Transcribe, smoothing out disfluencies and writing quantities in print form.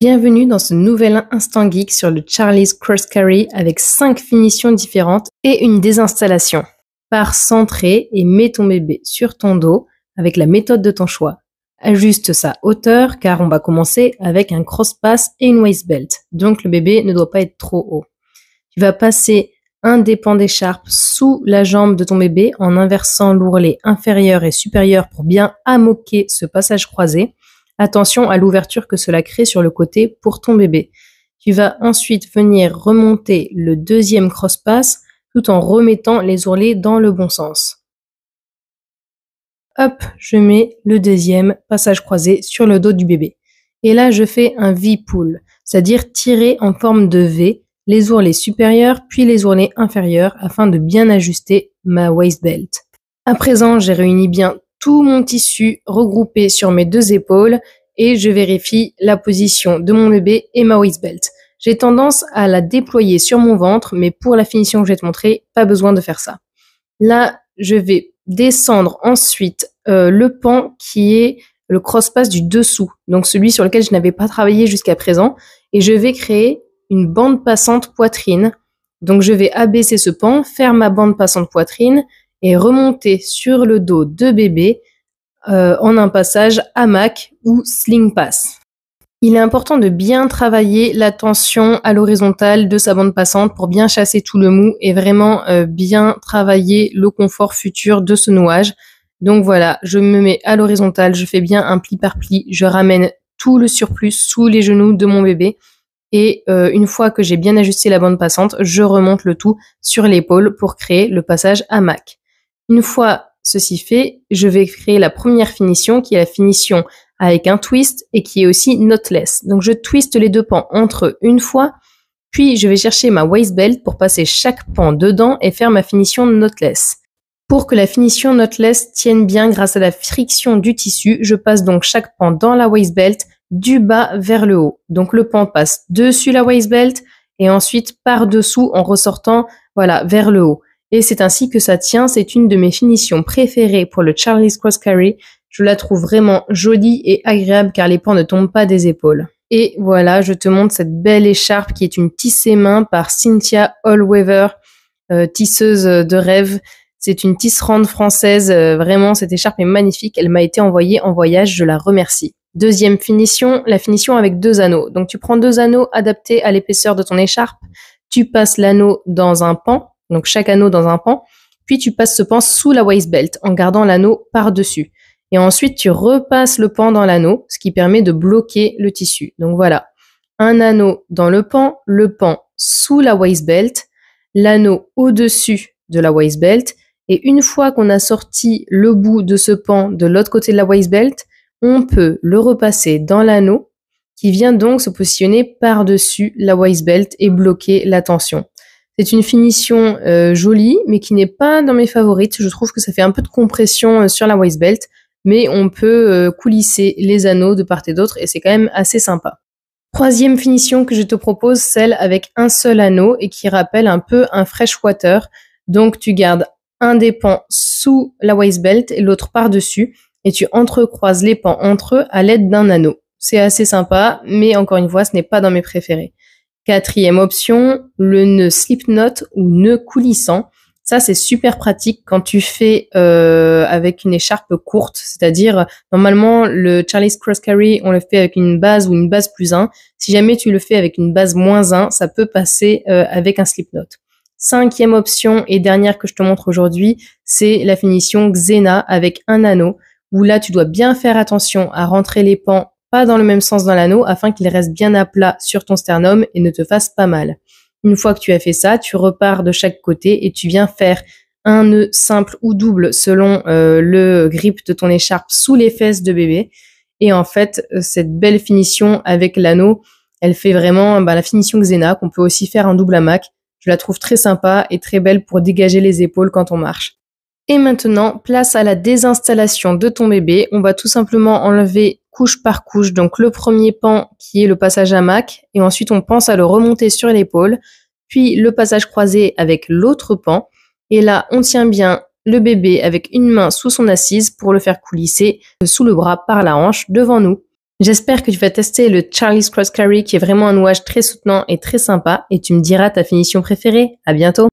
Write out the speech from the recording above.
Bienvenue dans ce nouvel Instant Geek sur le Charlie's Cross Carry avec 5 finitions différentes et une désinstallation. Pars centré et mets ton bébé sur ton dos avec la méthode de ton choix. Ajuste sa hauteur car on va commencer avec un cross-pass et une waist belt, donc le bébé ne doit pas être trop haut. Tu vas passer un des pans d'écharpe sous la jambe de ton bébé en inversant l'ourlet inférieur et supérieur pour bien amoquer ce passage croisé. Attention à l'ouverture que cela crée sur le côté pour ton bébé. Tu vas ensuite venir remonter le deuxième cross-pass tout en remettant les ourlets dans le bon sens. Hop, je mets le deuxième passage croisé sur le dos du bébé. Et là, je fais un V-pull, c'est-à-dire tirer en forme de V les ourlets supérieurs puis les ourlets inférieurs afin de bien ajuster ma waist belt. À présent, j'ai réuni bien tout mon tissu regroupé sur mes deux épaules et je vérifie la position de mon bébé et ma waist belt. J'ai tendance à la déployer sur mon ventre, mais pour la finition que je vais te montrer, pas besoin de faire ça. Là, je vais descendre ensuite le pan qui est le cross-pass du dessous, donc celui sur lequel je n'avais pas travaillé jusqu'à présent, et je vais créer une bande passante poitrine. Donc je vais abaisser ce pan, faire ma bande passante poitrine, et remonter sur le dos de bébé en un passage hamac ou sling pass. Il est important de bien travailler la tension à l'horizontale de sa bande passante pour bien chasser tout le mou et vraiment bien travailler le confort futur de ce nouage. Donc voilà, je me mets à l'horizontale, je fais bien un pli par pli, je ramène tout le surplus sous les genoux de mon bébé. Et une fois que j'ai bien ajusté la bande passante, je remonte le tout sur l'épaule pour créer le passage hamac. Une fois ceci fait, je vais créer la première finition qui est la finition avec un twist et qui est aussi knotless. Donc je twiste les deux pans entre eux une fois, puis je vais chercher ma waist belt pour passer chaque pan dedans et faire ma finition knotless. Pour que la finition knotless tienne bien grâce à la friction du tissu, je passe donc chaque pan dans la waist belt du bas vers le haut. Donc le pan passe dessus la waist belt et ensuite par dessous en ressortant vers le haut. Et c'est ainsi que ça tient, c'est une de mes finitions préférées pour le Charlie's Cross Carry. Je la trouve vraiment jolie et agréable car les pans ne tombent pas des épaules. Et voilà, je te montre cette belle écharpe qui est une tissée main par Cynthia Allweather, tisseuse de rêve. C'est une tisserande française, vraiment cette écharpe est magnifique, elle m'a été envoyée en voyage, je la remercie. Deuxième finition, la finition avec 2 anneaux. Donc tu prends 2 anneaux adaptés à l'épaisseur de ton écharpe, tu passes l'anneau dans un pan, donc chaque anneau dans un pan, puis tu passes ce pan sous la waist belt en gardant l'anneau par-dessus. Et ensuite, tu repasses le pan dans l'anneau, ce qui permet de bloquer le tissu. Donc voilà, un anneau dans le pan sous la waist belt, l'anneau au-dessus de la waist belt, et une fois qu'on a sorti le bout de ce pan de l'autre côté de la waist belt, on peut le repasser dans l'anneau, qui vient donc se positionner par-dessus la waist belt et bloquer la tension. C'est une finition jolie, mais qui n'est pas dans mes favorites. Je trouve que ça fait un peu de compression sur la waist belt, mais on peut coulisser les anneaux de part et d'autre et c'est quand même assez sympa. Troisième finition que je te propose, celle avec un seul anneau et qui rappelle un peu un freshwater. Donc tu gardes un des pans sous la waist belt et l'autre par-dessus et tu entrecroises les pans entre eux à l'aide d'un anneau. C'est assez sympa, mais encore une fois, ce n'est pas dans mes préférés. Quatrième option, le nœud slip knot ou nœud coulissant. Ça, c'est super pratique quand tu fais avec une écharpe courte, c'est-à-dire normalement le Charlie's Cross Carry, on le fait avec une base ou une base plus 1. Si jamais tu le fais avec une base moins 1, ça peut passer avec un slip knot. Cinquième option et dernière que je te montre aujourd'hui, c'est la finition Xena avec un anneau, où là tu dois bien faire attention à rentrer les pans pas dans le même sens dans l'anneau afin qu'il reste bien à plat sur ton sternum et ne te fasse pas mal. Une fois que tu as fait ça, tu repars de chaque côté et tu viens faire un nœud simple ou double selon le grip de ton écharpe sous les fesses de bébé. Et en fait, cette belle finition avec l'anneau, elle fait vraiment la finition Xena qu'on peut aussi faire en double hamac. Je la trouve très sympa et très belle pour dégager les épaules quand on marche. Et maintenant, place à la désinstallation de ton bébé. On va tout simplement enlever couche par couche. Donc le premier pan qui est le passage hamac et ensuite on pense à le remonter sur l'épaule. Puis le passage croisé avec l'autre pan. Et là, on tient bien le bébé avec une main sous son assise pour le faire coulisser sous le bras par la hanche devant nous. J'espère que tu vas tester le Charlie's Cross Carry qui est vraiment un nouage très soutenant et très sympa et tu me diras ta finition préférée. À bientôt!